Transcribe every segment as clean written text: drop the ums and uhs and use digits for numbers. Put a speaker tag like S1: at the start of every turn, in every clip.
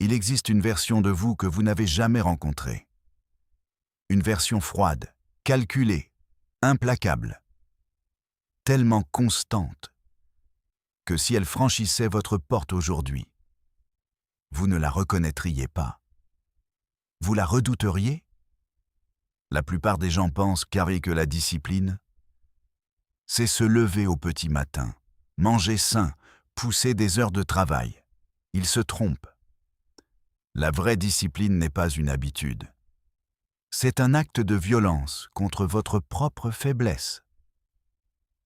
S1: Il existe une version de vous que vous n'avez jamais rencontrée. Une version froide, calculée, implacable, tellement constante que si elle franchissait votre porte aujourd'hui, vous ne la reconnaîtriez pas. Vous la redouteriez? La plupart des gens pensent qu'avec la discipline, c'est se lever au petit matin, manger sain, pousser des heures de travail. Ils se trompent. La vraie discipline n'est pas une habitude. C'est un acte de violence contre votre propre faiblesse.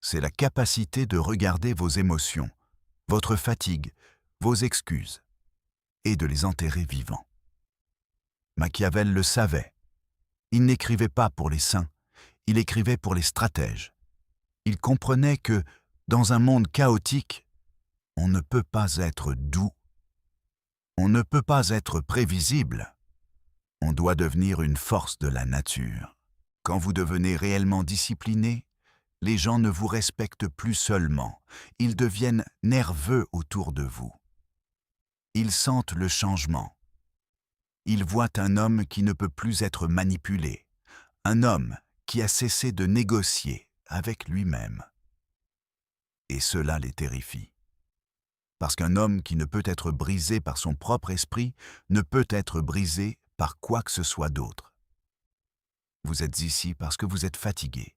S1: C'est la capacité de regarder vos émotions, votre fatigue, vos excuses, et de les enterrer vivants. Machiavel le savait. Il n'écrivait pas pour les saints, il écrivait pour les stratèges. Il comprenait que, dans un monde chaotique, on ne peut pas être doux, on ne peut pas être prévisible, on doit devenir une force de la nature. Quand vous devenez réellement discipliné, les gens ne vous respectent plus seulement, ils deviennent nerveux autour de vous. Ils sentent le changement. Ils voient un homme qui ne peut plus être manipulé, un homme qui a cessé de négocier avec lui-même. Et cela les terrifie. Parce qu'un homme qui ne peut être brisé par son propre esprit ne peut être brisé par quoi que ce soit d'autre. Vous êtes ici parce que vous êtes fatigué.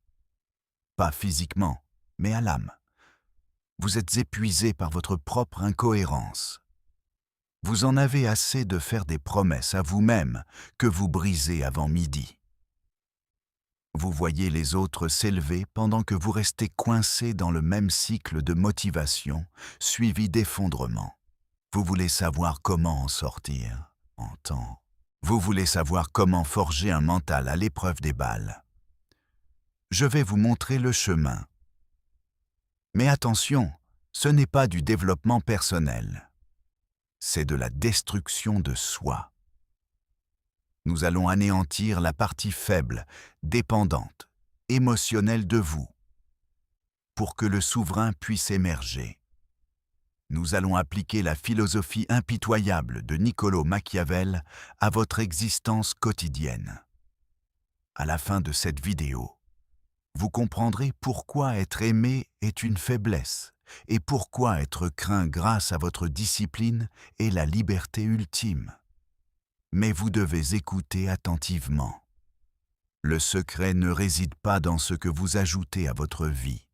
S1: Pas physiquement, mais à l'âme. Vous êtes épuisé par votre propre incohérence. Vous en avez assez de faire des promesses à vous-même que vous brisez avant midi. Vous voyez les autres s'élever pendant que vous restez coincé dans le même cycle de motivation, suivi d'effondrement. Vous voulez savoir comment en sortir en temps. Vous voulez savoir comment forger un mental à l'épreuve des balles. Je vais vous montrer le chemin. Mais attention, ce n'est pas du développement personnel. C'est de la destruction de soi. Nous allons anéantir la partie faible, dépendante, émotionnelle de vous, pour que le souverain puisse émerger. Nous allons appliquer la philosophie impitoyable de Niccolò Machiavel à votre existence quotidienne. À la fin de cette vidéo, vous comprendrez pourquoi être aimé est une faiblesse et pourquoi être craint grâce à votre discipline est la liberté ultime. Mais vous devez écouter attentivement. Le secret ne réside pas dans ce que vous ajoutez à votre vie,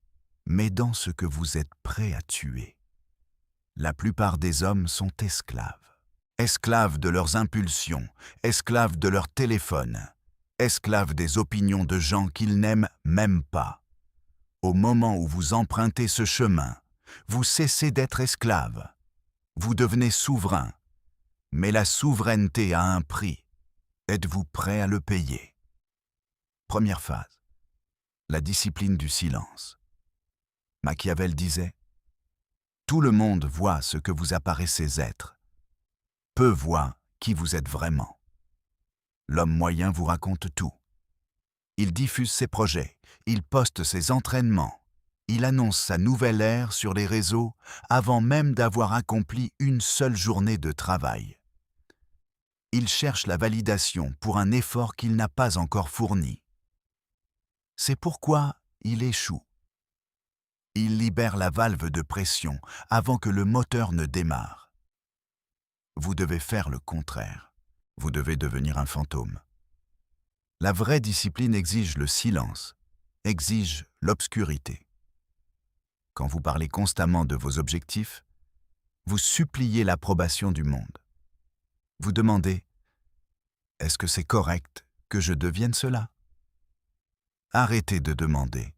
S1: mais dans ce que vous êtes prêt à tuer. La plupart des hommes sont esclaves. Esclaves de leurs impulsions, esclaves de leur téléphone, esclaves des opinions de gens qu'ils n'aiment même pas. Au moment où vous empruntez ce chemin, vous cessez d'être esclave. Vous devenez souverain. Mais la souveraineté a un prix. Êtes-vous prêt à le payer? Première phase. La discipline du silence. Machiavel disait « Tout le monde voit ce que vous apparaissez être. Peu voient qui vous êtes vraiment. L'homme moyen vous raconte tout. Il diffuse ses projets, il poste ses entraînements, il annonce sa nouvelle ère sur les réseaux avant même d'avoir accompli une seule journée de travail. Il cherche la validation pour un effort qu'il n'a pas encore fourni. C'est pourquoi il échoue. Il libère la valve de pression avant que le moteur ne démarre. Vous devez faire le contraire. Vous devez devenir un fantôme. La vraie discipline exige le silence, exige l'obscurité. Quand vous parlez constamment de vos objectifs, vous suppliez l'approbation du monde. Vous demandez « Est-ce que c'est correct que je devienne cela ?» Arrêtez de demander.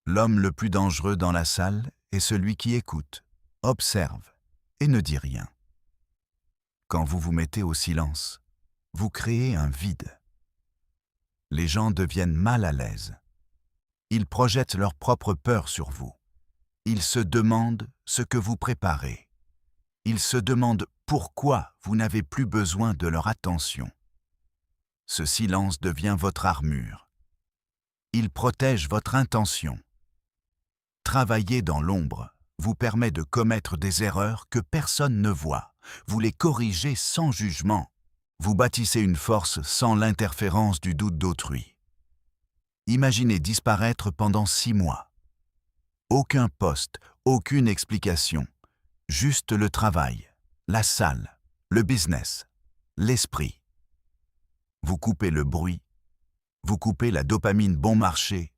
S1: L'homme le plus dangereux dans la salle est celui qui écoute, observe et ne dit rien. Quand vous vous mettez au silence, vous créez un vide. Les gens deviennent mal à l'aise. Ils projettent leur propre peur sur vous. Ils se demandent ce que vous préparez. Ils se demandent pourquoi vous n'avez plus besoin de leur attention. Ce silence devient votre armure. Il protège votre intention. Travailler dans l'ombre vous permet de commettre des erreurs que personne ne voit, vous les corrigez sans jugement. Vous bâtissez une force sans l'interférence du doute d'autrui. Imaginez disparaître pendant 6 mois. Aucun poste, aucune explication, juste le travail, la salle, le business, l'esprit. Vous coupez le bruit, vous coupez la dopamine bon marché,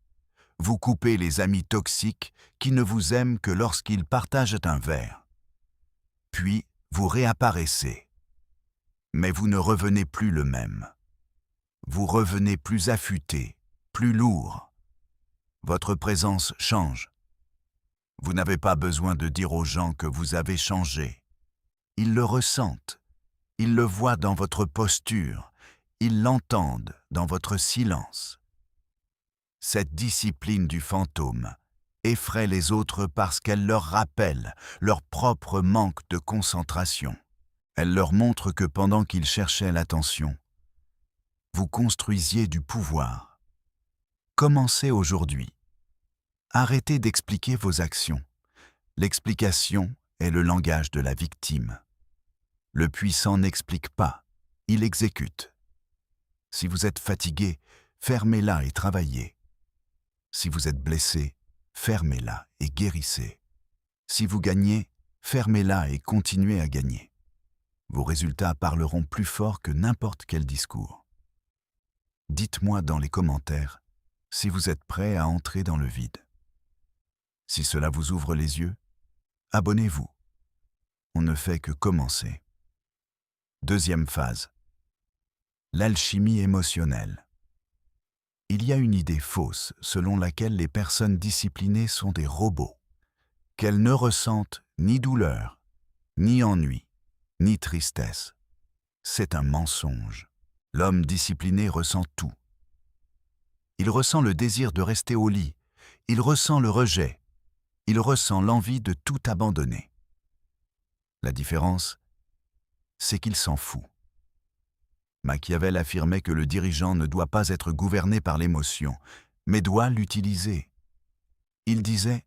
S1: vous coupez les amis toxiques qui ne vous aiment que lorsqu'ils partagent un verre. Puis, vous réapparaissez. Mais vous ne revenez plus le même. Vous revenez plus affûté, plus lourd. Votre présence change. Vous n'avez pas besoin de dire aux gens que vous avez changé. Ils le ressentent. Ils le voient dans votre posture. Ils l'entendent dans votre silence. Cette discipline du fantôme effraie les autres parce qu'elle leur rappelle leur propre manque de concentration. Elle leur montre que pendant qu'ils cherchaient l'attention, vous construisiez du pouvoir. Commencez aujourd'hui. Arrêtez d'expliquer vos actions. L'explication est le langage de la victime. Le puissant n'explique pas, il exécute. Si vous êtes fatigué, fermez-la et travaillez. Si vous êtes blessé, fermez-la et guérissez. Si vous gagnez, fermez-la et continuez à gagner. Vos résultats parleront plus fort que n'importe quel discours. Dites-moi dans les commentaires si vous êtes prêt à entrer dans le vide. Si cela vous ouvre les yeux, abonnez-vous. On ne fait que commencer. Deuxième phase. L'alchimie émotionnelle. Il y a une idée fausse selon laquelle les personnes disciplinées sont des robots, qu'elles ne ressentent ni douleur, ni ennui, ni tristesse. C'est un mensonge. L'homme discipliné ressent tout. Il ressent le désir de rester au lit, il ressent le rejet, il ressent l'envie de tout abandonner. La différence, c'est qu'il s'en fout. Machiavel affirmait que le dirigeant ne doit pas être gouverné par l'émotion, mais doit l'utiliser. Il disait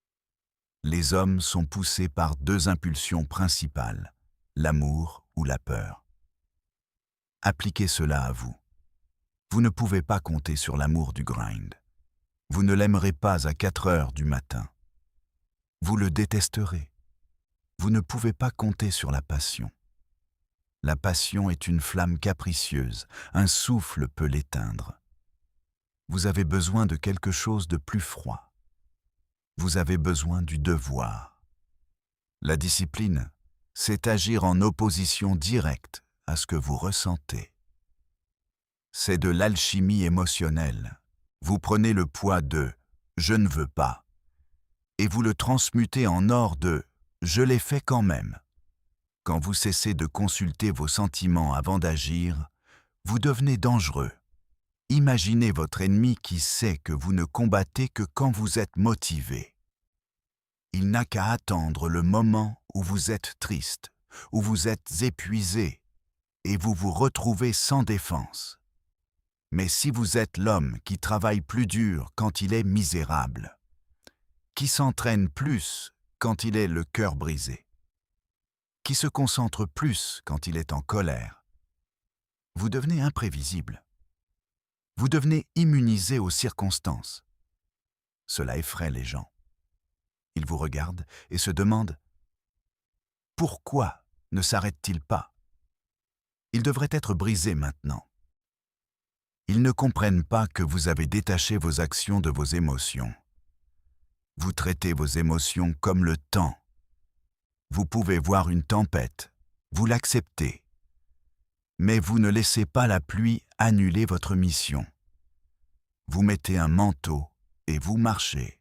S1: « Les hommes sont poussés par 2 impulsions principales, l'amour ou la peur. » Appliquez cela à vous. Vous ne pouvez pas compter sur l'amour du grind. Vous ne l'aimerez pas à 4 heures du matin. Vous le détesterez. Vous ne pouvez pas compter sur la passion. La passion est une flamme capricieuse, un souffle peut l'éteindre. Vous avez besoin de quelque chose de plus froid. Vous avez besoin du devoir. La discipline, c'est agir en opposition directe à ce que vous ressentez. C'est de l'alchimie émotionnelle. Vous prenez le poids de « je ne veux pas » et vous le transmutez en or de « je l'ai fait quand même ». Quand vous cessez de consulter vos sentiments avant d'agir, vous devenez dangereux. Imaginez votre ennemi qui sait que vous ne combattez que quand vous êtes motivé. Il n'a qu'à attendre le moment où vous êtes triste, où vous êtes épuisé, et vous vous retrouvez sans défense. Mais si vous êtes l'homme qui travaille plus dur quand il est misérable, qui s'entraîne plus quand il est le cœur brisé, qui se concentre plus quand il est en colère, vous devenez imprévisible. Vous devenez immunisé aux circonstances. Cela effraie les gens. Ils vous regardent et se demandent « Pourquoi ne s'arrête-t-il pas ?» Il devrait être brisé maintenant. Ils ne comprennent pas que vous avez détaché vos actions de vos émotions. Vous traitez vos émotions comme le temps. Vous pouvez voir une tempête, vous l'acceptez. Mais vous ne laissez pas la pluie annuler votre mission. Vous mettez un manteau et vous marchez.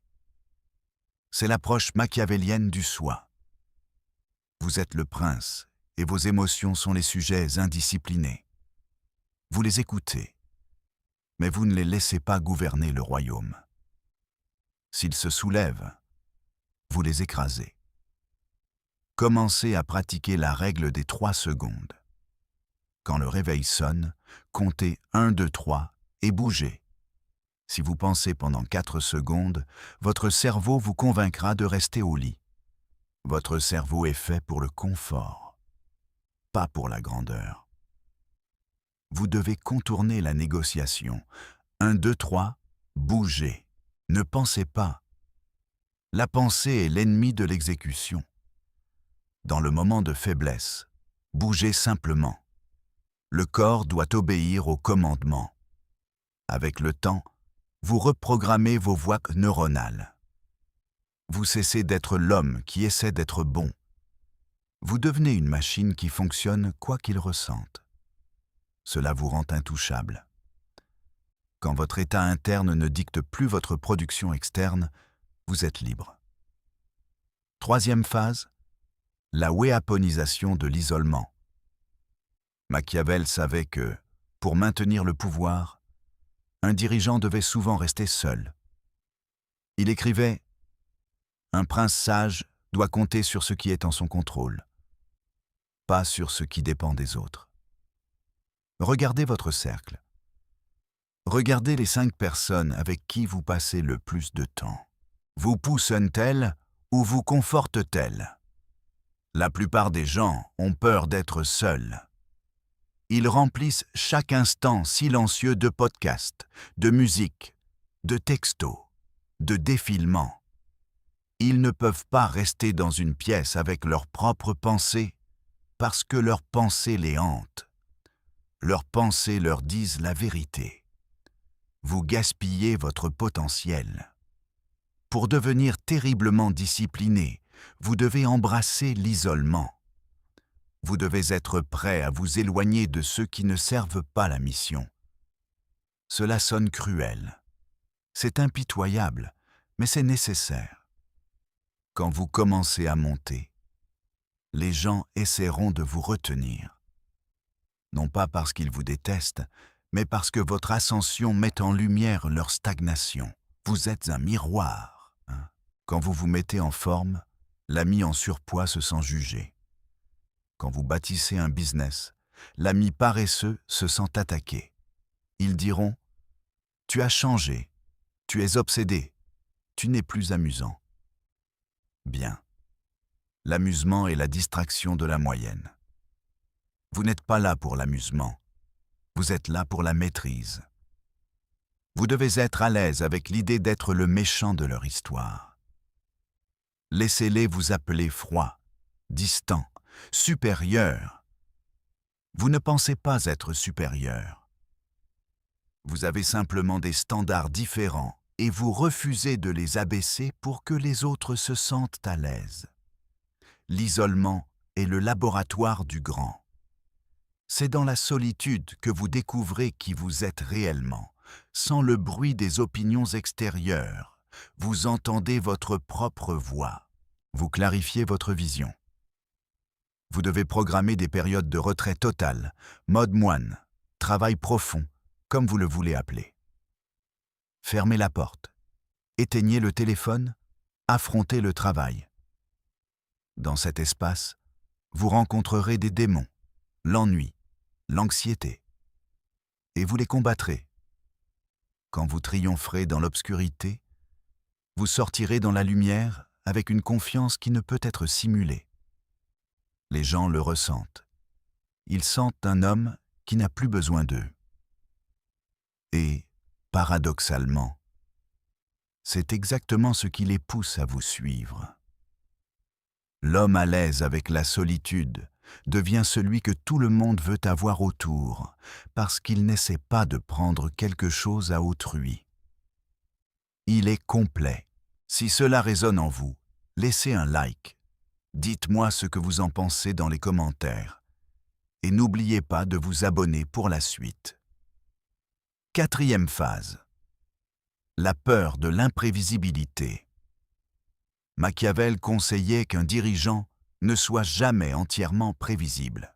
S1: C'est l'approche machiavélienne du soi. Vous êtes le prince et vos émotions sont les sujets indisciplinés. Vous les écoutez, mais vous ne les laissez pas gouverner le royaume. S'ils se soulèvent, vous les écrasez. Commencez à pratiquer la règle des 3 secondes. Quand le réveil sonne, comptez 1, 2, 3 et bougez. Si vous pensez pendant 4 secondes, votre cerveau vous convaincra de rester au lit. Votre cerveau est fait pour le confort. pas pour la grandeur. Vous devez contourner la négociation. 1, 2, 3, bougez. Ne pensez pas. La pensée est l'ennemi de l'exécution. Dans le moment de faiblesse, bougez simplement. Le corps doit obéir au commandement. Avec le temps, vous reprogrammez vos voies neuronales. Vous cessez d'être l'homme qui essaie d'être bon. Vous devenez une machine qui fonctionne quoi qu'il ressente. Cela vous rend intouchable. Quand votre état interne ne dicte plus votre production externe, vous êtes libre. Troisième phase, la wéaponisation de l'isolement. Machiavel savait que, pour maintenir le pouvoir, un dirigeant devait souvent rester seul. Il écrivait « Un prince sage doit compter sur ce qui est en son contrôle, pas sur ce qui dépend des autres. » Regardez votre cercle. Regardez les 5 personnes avec qui vous passez le plus de temps. Vous poussent-elles ou vous confortent-elles? La plupart des gens ont peur d'être seuls. Ils remplissent chaque instant silencieux de podcasts, de musique, de textos, de défilements. Ils ne peuvent pas rester dans une pièce avec leurs propres pensées parce que leurs pensées les hantent. Leurs pensées leur disent la vérité. Vous gaspillez votre potentiel. Pour devenir terriblement discipliné, vous devez embrasser l'isolement. Vous devez être prêt à vous éloigner de ceux qui ne servent pas la mission. Cela sonne cruel. C'est impitoyable, mais c'est nécessaire. Quand vous commencez à monter, les gens essaieront de vous retenir. Non pas parce qu'ils vous détestent, mais parce que votre ascension met en lumière leur stagnation. Vous êtes un miroir. Quand vous vous mettez en forme, l'ami en surpoids se sent jugé. Quand vous bâtissez un business, l'ami paresseux se sent attaqué. Ils diront « Tu as changé, tu es obsédé, tu n'es plus amusant. » Bien. L'amusement est la distraction de la moyenne. Vous n'êtes pas là pour l'amusement. Vous êtes là pour la maîtrise. Vous devez être à l'aise avec l'idée d'être le méchant de leur histoire. Laissez-les vous appeler froid, distant, supérieur. Vous ne pensez pas être supérieur. Vous avez simplement des standards différents et vous refusez de les abaisser pour que les autres se sentent à l'aise. L'isolement est le laboratoire du grand. C'est dans la solitude que vous découvrez qui vous êtes réellement. Sans le bruit des opinions extérieures, vous entendez votre propre voix. Vous clarifiez votre vision. Vous devez programmer des périodes de retrait total, mode moine, travail profond, comme vous le voulez appeler. Fermez la porte, éteignez le téléphone, affrontez le travail. Dans cet espace, vous rencontrerez des démons, l'ennui, l'anxiété, et vous les combattrez. Quand vous triompherez dans l'obscurité, vous sortirez dans la lumière avec une confiance qui ne peut être simulée. Les gens le ressentent. Ils sentent un homme qui n'a plus besoin d'eux. Et, paradoxalement, c'est exactement ce qui les pousse à vous suivre. L'homme à l'aise avec la solitude devient celui que tout le monde veut avoir autour, parce qu'il n'essaie pas de prendre quelque chose à autrui. Il est complet. Si cela résonne en vous, laissez un like. Dites-moi ce que vous en pensez dans les commentaires. Et n'oubliez pas de vous abonner pour la suite. 4e phase. La peur de l'imprévisibilité. Machiavel conseillait qu'un dirigeant ne soit jamais entièrement prévisible.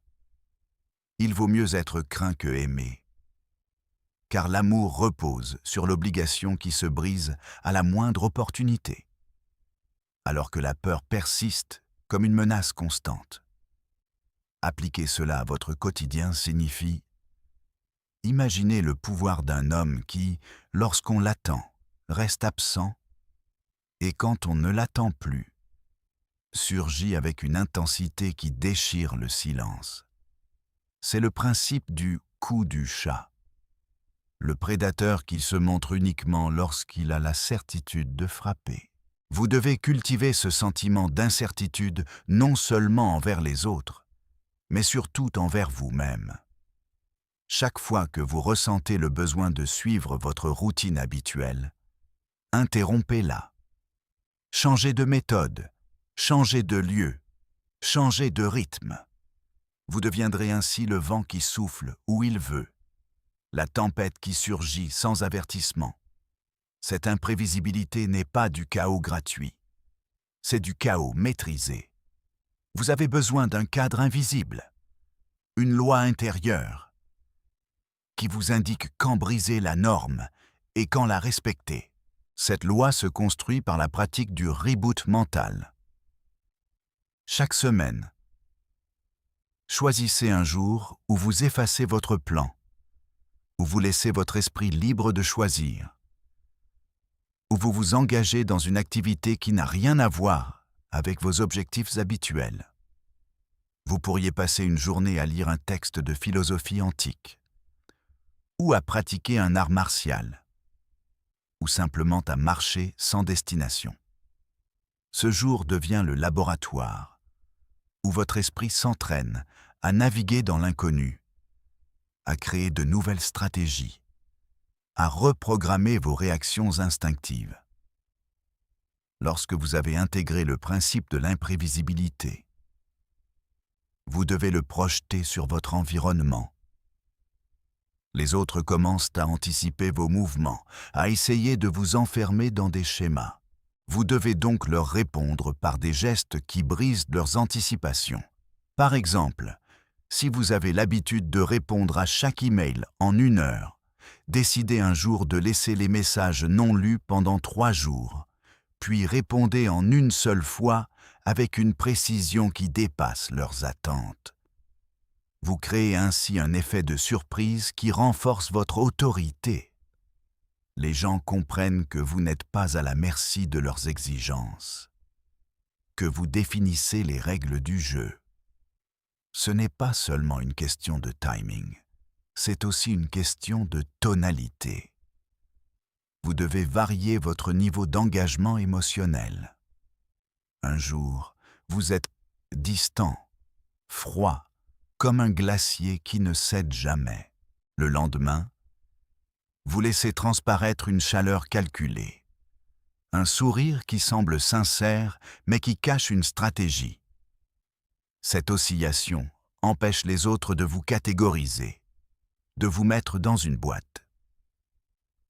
S1: Il vaut mieux être craint que aimé. Car l'amour repose sur l'obligation qui se brise à la moindre opportunité, alors que la peur persiste comme une menace constante. Appliquer cela à votre quotidien signifie imaginez le pouvoir d'un homme qui, lorsqu'on l'attend, reste absent, et quand on ne l'attend plus, surgit avec une intensité qui déchire le silence. C'est le principe du coup du chat. Le prédateur qui se montre uniquement lorsqu'il a la certitude de frapper. Vous devez cultiver ce sentiment d'incertitude non seulement envers les autres, mais surtout envers vous-même. Chaque fois que vous ressentez le besoin de suivre votre routine habituelle, interrompez-la. Changez de méthode, changez de lieu, changez de rythme. Vous deviendrez ainsi le vent qui souffle où il veut, la tempête qui surgit sans avertissement. Cette imprévisibilité n'est pas du chaos gratuit, c'est du chaos maîtrisé. Vous avez besoin d'un cadre invisible, une loi intérieure, qui vous indique quand briser la norme et quand la respecter. Cette loi se construit par la pratique du reboot mental. Chaque semaine, choisissez un jour où vous effacez votre plan, où vous laissez votre esprit libre de choisir, où vous vous engagez dans une activité qui n'a rien à voir avec vos objectifs habituels. Vous pourriez passer une journée à lire un texte de philosophie antique, ou à pratiquer un art martial, ou simplement à marcher sans destination. Ce jour devient le laboratoire, où votre esprit s'entraîne à naviguer dans l'inconnu, à créer de nouvelles stratégies, à reprogrammer vos réactions instinctives. Lorsque vous avez intégré le principe de l'imprévisibilité, vous devez le projeter sur votre environnement. Les autres commencent à anticiper vos mouvements, à essayer de vous enfermer dans des schémas. Vous devez donc leur répondre par des gestes qui brisent leurs anticipations. Par exemple, si vous avez l'habitude de répondre à chaque email en 1 heure, décidez un jour de laisser les messages non lus pendant 3 jours, puis répondez en une seule fois avec une précision qui dépasse leurs attentes. Vous créez ainsi un effet de surprise qui renforce votre autorité. Les gens comprennent que vous n'êtes pas à la merci de leurs exigences, que vous définissez les règles du jeu. Ce n'est pas seulement une question de timing, c'est aussi une question de tonalité. Vous devez varier votre niveau d'engagement émotionnel. Un jour, vous êtes distant, froid, comme un glacier qui ne cède jamais. Le lendemain, vous laissez transparaître une chaleur calculée, un sourire qui semble sincère mais qui cache une stratégie. Cette oscillation empêche les autres de vous catégoriser, de vous mettre dans une boîte.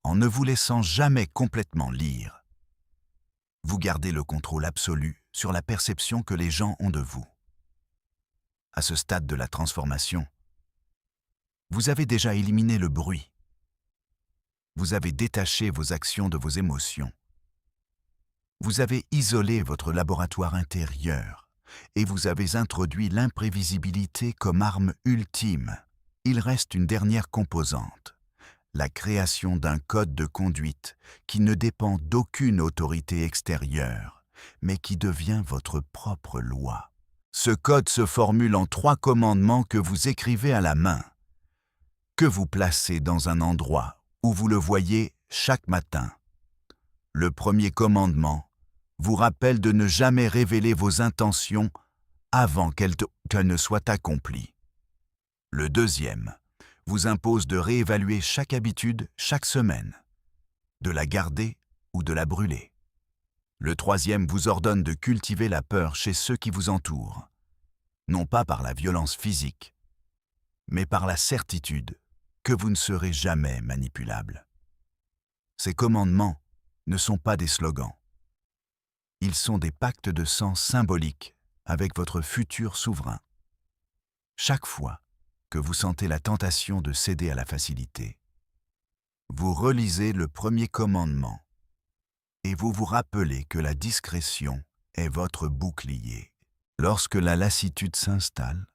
S1: En ne vous laissant jamais complètement lire, vous gardez le contrôle absolu sur la perception que les gens ont de vous. À ce stade de la transformation, vous avez déjà éliminé le bruit. Vous avez détaché vos actions de vos émotions. Vous avez isolé votre laboratoire intérieur et vous avez introduit l'imprévisibilité comme arme ultime. Il reste une dernière composante, la création d'un code de conduite qui ne dépend d'aucune autorité extérieure, mais qui devient votre propre loi. Ce code se formule en 3 commandements que vous écrivez à la main, que vous placez dans un endroit où vous le voyez chaque matin. Le premier commandement vous rappelle de ne jamais révéler vos intentions avant qu'elles ne soient accomplies. Le deuxième vous impose de réévaluer chaque habitude chaque semaine, de la garder ou de la brûler. Le troisième vous ordonne de cultiver la peur chez ceux qui vous entourent, non pas par la violence physique, mais par la certitude que vous ne serez jamais manipulable. Ces commandements ne sont pas des slogans. Ils sont des pactes de sang symboliques avec votre futur souverain. Chaque fois que vous sentez la tentation de céder à la facilité, vous relisez le premier commandement et vous vous rappelez que la discrétion est votre bouclier. Lorsque la lassitude s'installe,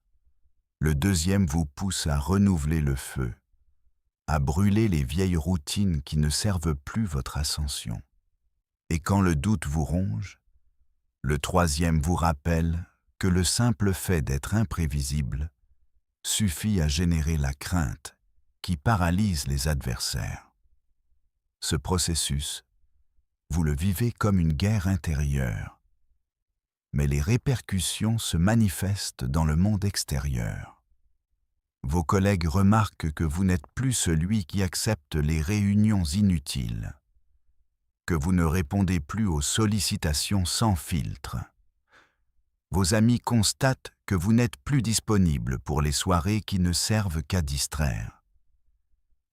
S1: le deuxième vous pousse à renouveler le feu, à brûler les vieilles routines qui ne servent plus votre ascension. Et quand le doute vous ronge, le troisième vous rappelle que le simple fait d'être imprévisible suffit à générer la crainte qui paralyse les adversaires. Ce processus, vous le vivez comme une guerre intérieure, mais les répercussions se manifestent dans le monde extérieur. Vos collègues remarquent que vous n'êtes plus celui qui accepte les réunions inutiles, que vous ne répondez plus aux sollicitations sans filtre. Vos amis constatent que vous n'êtes plus disponible pour les soirées qui ne servent qu'à distraire.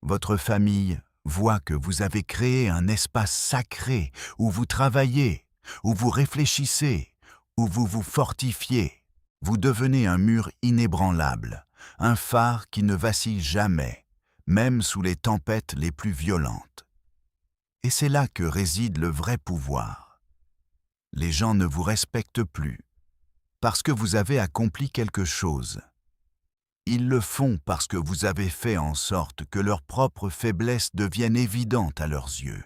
S1: Votre famille voit que vous avez créé un espace sacré où vous travaillez, où vous réfléchissez, où vous vous fortifiez. Vous devenez un mur inébranlable, un phare qui ne vacille jamais, même sous les tempêtes les plus violentes. Et c'est là que réside le vrai pouvoir. Les gens ne vous respectent plus, parce que vous avez accompli quelque chose. Ils le font parce que vous avez fait en sorte que leurs propres faiblesses deviennent évidentes à leurs yeux.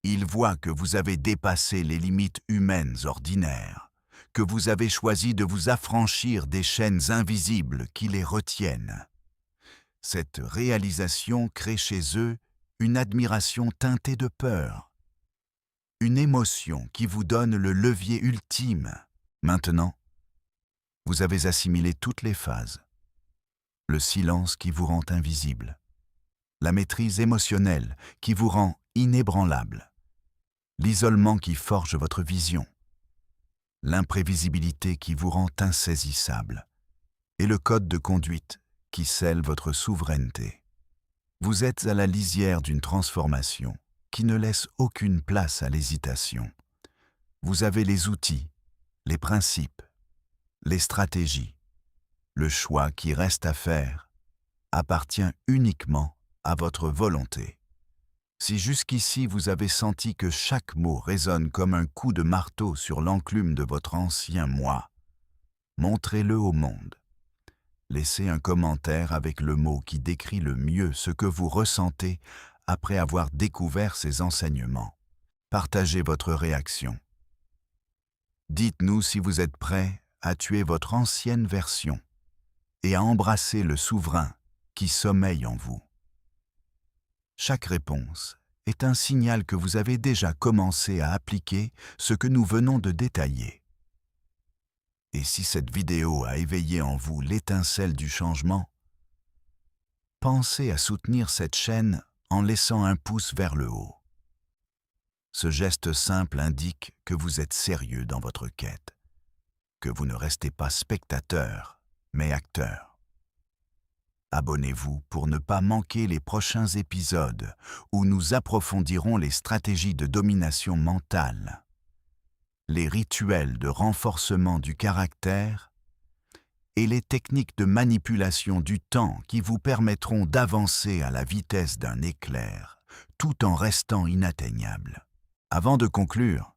S1: Ils voient que vous avez dépassé les limites humaines ordinaires, que vous avez choisi de vous affranchir des chaînes invisibles qui les retiennent. Cette réalisation crée chez eux une admiration teintée de peur, une émotion qui vous donne le levier ultime. Maintenant, vous avez assimilé toutes les phases. Le silence qui vous rend invisible, la maîtrise émotionnelle qui vous rend inébranlable, l'isolement qui forge votre vision, l'imprévisibilité qui vous rend insaisissable, et le code de conduite qui scelle votre souveraineté. Vous êtes à la lisière d'une transformation qui ne laisse aucune place à l'hésitation. Vous avez les outils, les principes, les stratégies. Le choix qui reste à faire appartient uniquement à votre volonté. Si jusqu'ici vous avez senti que chaque mot résonne comme un coup de marteau sur l'enclume de votre ancien moi, montrez-le au monde. Laissez un commentaire avec le mot qui décrit le mieux ce que vous ressentez après avoir découvert ces enseignements. Partagez votre réaction. Dites-nous si vous êtes prêt à tuer votre ancienne version et à embrasser le souverain qui sommeille en vous. Chaque réponse est un signal que vous avez déjà commencé à appliquer ce que nous venons de détailler. Et si cette vidéo a éveillé en vous l'étincelle du changement, pensez à soutenir cette chaîne en laissant un pouce vers le haut. Ce geste simple indique que vous êtes sérieux dans votre quête, que vous ne restez pas spectateur, mais acteur. Abonnez-vous pour ne pas manquer les prochains épisodes où nous approfondirons les stratégies de domination mentale, les rituels de renforcement du caractère et les techniques de manipulation du temps qui vous permettront d'avancer à la vitesse d'un éclair tout en restant inatteignable. Avant de conclure,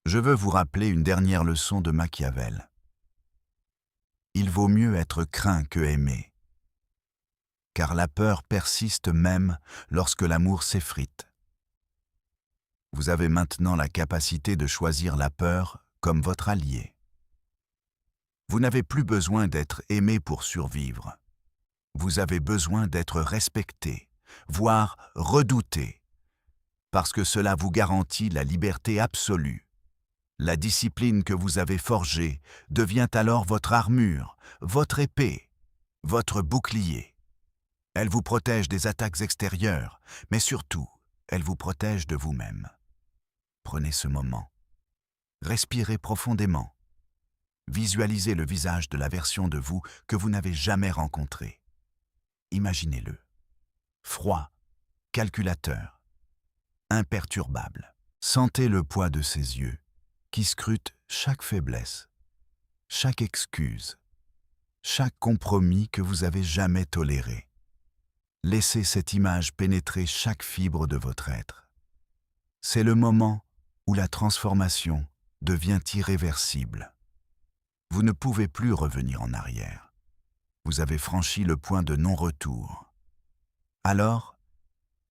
S1: je veux vous rappeler une dernière leçon de Machiavel. Il vaut mieux être craint que aimé, car la peur persiste même lorsque l'amour s'effrite. Vous avez maintenant la capacité de choisir la peur comme votre allié. Vous n'avez plus besoin d'être aimé pour survivre. Vous avez besoin d'être respecté, voire redouté, parce que cela vous garantit la liberté absolue. La discipline que vous avez forgée devient alors votre armure, votre épée, votre bouclier. Elle vous protège des attaques extérieures, mais surtout, elle vous protège de vous-même. Prenez ce moment. Respirez profondément. Visualisez le visage de la version de vous que vous n'avez jamais rencontrée. Imaginez-le. Froid, calculateur, imperturbable. Sentez le poids de ses yeux, qui scrutent chaque faiblesse, chaque excuse, chaque compromis que vous avez jamais toléré. Laissez cette image pénétrer chaque fibre de votre être. C'est le moment où la transformation devient irréversible. Vous ne pouvez plus revenir en arrière. Vous avez franchi le point de non-retour. Alors,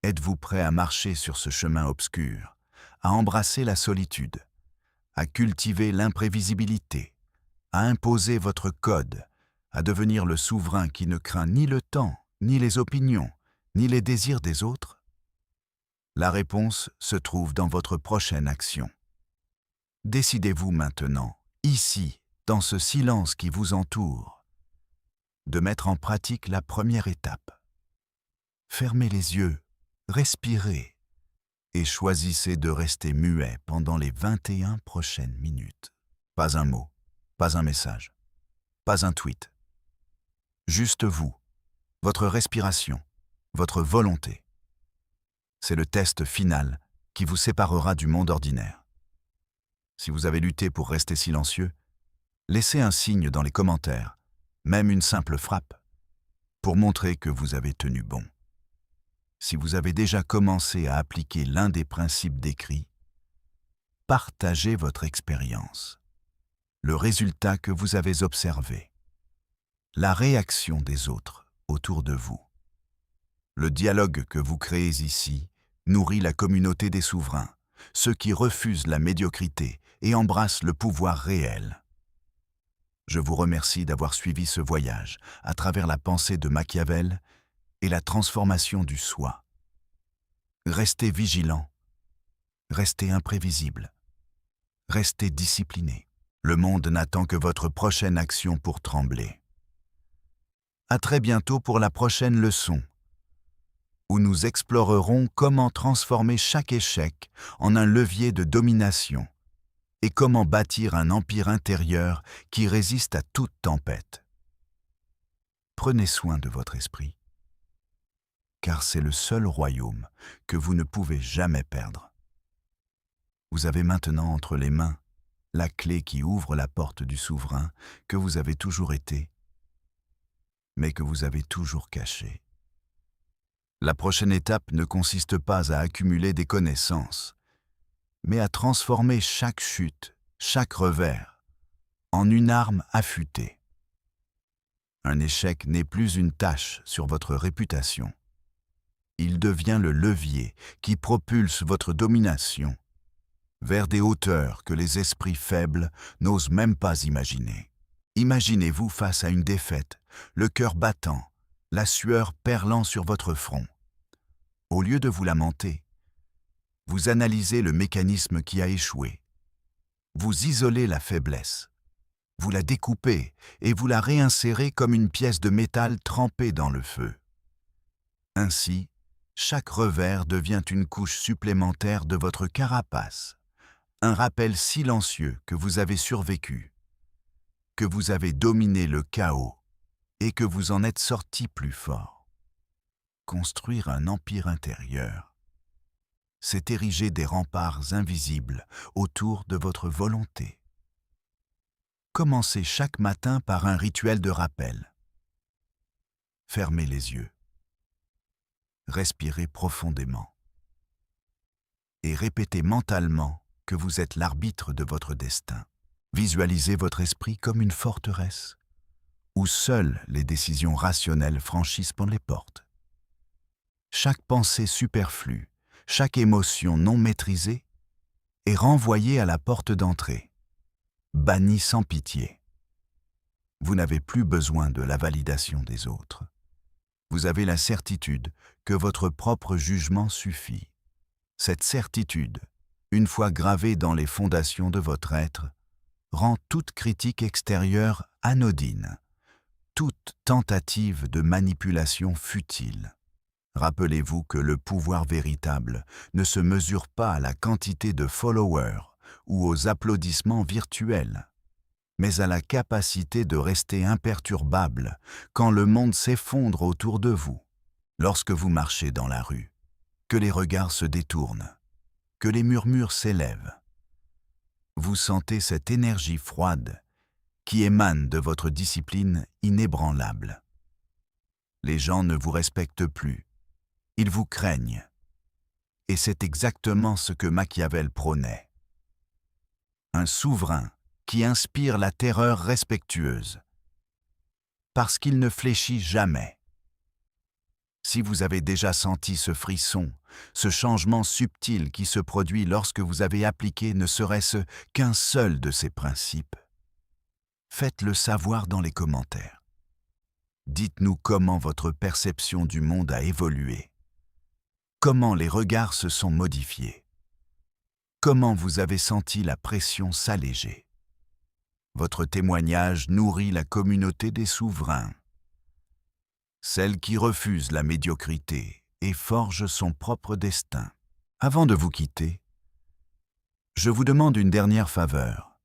S1: êtes-vous prêt à marcher sur ce chemin obscur, à embrasser la solitude, à cultiver l'imprévisibilité, à imposer votre code, à devenir le souverain qui ne craint ni le temps, ni les opinions, ni les désirs des autres? La réponse se trouve dans votre prochaine action. Décidez-vous maintenant, ici, dans ce silence qui vous entoure, de mettre en pratique la première étape. Fermez les yeux, respirez et choisissez de rester muet pendant les 21 prochaines minutes. Pas un mot, pas un message, pas un tweet. Juste vous, votre respiration, votre volonté. C'est le test final qui vous séparera du monde ordinaire. Si vous avez lutté pour rester silencieux, laissez un signe dans les commentaires, même une simple frappe, pour montrer que vous avez tenu bon. Si vous avez déjà commencé à appliquer l'un des principes décrits, partagez votre expérience, le résultat que vous avez observé, la réaction des autres autour de vous. Le dialogue que vous créez ici nourrit la communauté des souverains, ceux qui refusent la médiocrité et embrassent le pouvoir réel. Je vous remercie d'avoir suivi ce voyage à travers la pensée de Machiavel et la transformation du soi. Restez vigilant, restez imprévisible, restez discipliné. Le monde n'attend que votre prochaine action pour trembler. À très bientôt pour la prochaine leçon, où nous explorerons comment transformer chaque échec en un levier de domination et comment bâtir un empire intérieur qui résiste à toute tempête. Prenez soin de votre esprit, car c'est le seul royaume que vous ne pouvez jamais perdre. Vous avez maintenant entre les mains la clé qui ouvre la porte du souverain que vous avez toujours été, mais que vous avez toujours caché. La prochaine étape ne consiste pas à accumuler des connaissances, mais à transformer chaque chute, chaque revers, en une arme affûtée. Un échec n'est plus une tache sur votre réputation. Il devient le levier qui propulse votre domination vers des hauteurs que les esprits faibles n'osent même pas imaginer. Imaginez-vous face à une défaite, le cœur battant, la sueur perlant sur votre front. Au lieu de vous lamenter, vous analysez le mécanisme qui a échoué. Vous isolez la faiblesse. Vous la découpez et vous la réinsérez comme une pièce de métal trempée dans le feu. Ainsi, chaque revers devient une couche supplémentaire de votre carapace, un rappel silencieux que vous avez survécu, que vous avez dominé le chaos et que vous en êtes sorti plus fort. Construire un empire intérieur, c'est ériger des remparts invisibles autour de votre volonté. Commencez chaque matin par un rituel de rappel. Fermez les yeux. Respirez profondément. Et répétez mentalement que vous êtes l'arbitre de votre destin. Visualisez votre esprit comme une forteresse, où seules les décisions rationnelles franchissent les portes. Chaque pensée superflue, chaque émotion non maîtrisée est renvoyée à la porte d'entrée, bannie sans pitié. Vous n'avez plus besoin de la validation des autres. Vous avez la certitude que votre propre jugement suffit. Cette certitude, une fois gravée dans les fondations de votre être, rend toute critique extérieure anodine, toute tentative de manipulation futile. Rappelez-vous que le pouvoir véritable ne se mesure pas à la quantité de followers ou aux applaudissements virtuels, mais à la capacité de rester imperturbable quand le monde s'effondre autour de vous. Lorsque vous marchez dans la rue, que les regards se détournent, que les murmures s'élèvent, vous sentez cette énergie froide qui émane de votre discipline inébranlable. Les gens ne vous respectent plus, ils vous craignent. Et c'est exactement ce que Machiavel prônait. Un souverain qui inspire la terreur respectueuse, parce qu'il ne fléchit jamais. Si vous avez déjà senti ce frisson, ce changement subtil qui se produit lorsque vous avez appliqué ne serait-ce qu'un seul de ces principes, faites-le savoir dans les commentaires. Dites-nous comment votre perception du monde a évolué. Comment les regards se sont modifiés. Comment vous avez senti la pression s'alléger. Votre témoignage nourrit la communauté des souverains, celle qui refuse la médiocrité et forge son propre destin. Avant de vous quitter, je vous demande une dernière faveur.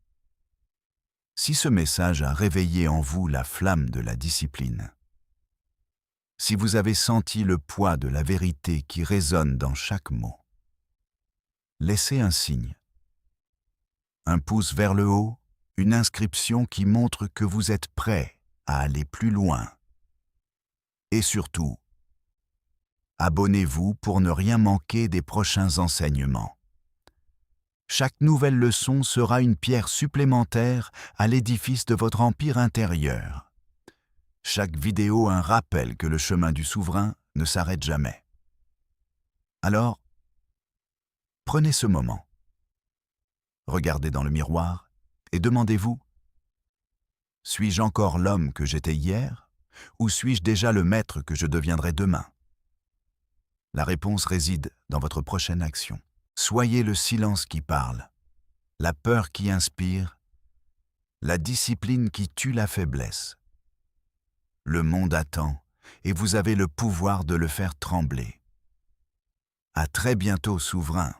S1: Si ce message a réveillé en vous la flamme de la discipline, si vous avez senti le poids de la vérité qui résonne dans chaque mot, laissez un signe. Un pouce vers le haut, une inscription qui montre que vous êtes prêt à aller plus loin. Et surtout, abonnez-vous pour ne rien manquer des prochains enseignements. Chaque nouvelle leçon sera une pierre supplémentaire à l'édifice de votre empire intérieur. Chaque vidéo un rappel que le chemin du souverain ne s'arrête jamais. Alors, prenez ce moment. Regardez dans le miroir et demandez-vous: suis-je encore l'homme que j'étais hier ou suis-je déjà le maître que je deviendrai demain? La réponse réside dans votre prochaine action. Soyez le silence qui parle, la peur qui inspire, la discipline qui tue la faiblesse. Le monde attend et vous avez le pouvoir de le faire trembler. À très bientôt, souverain.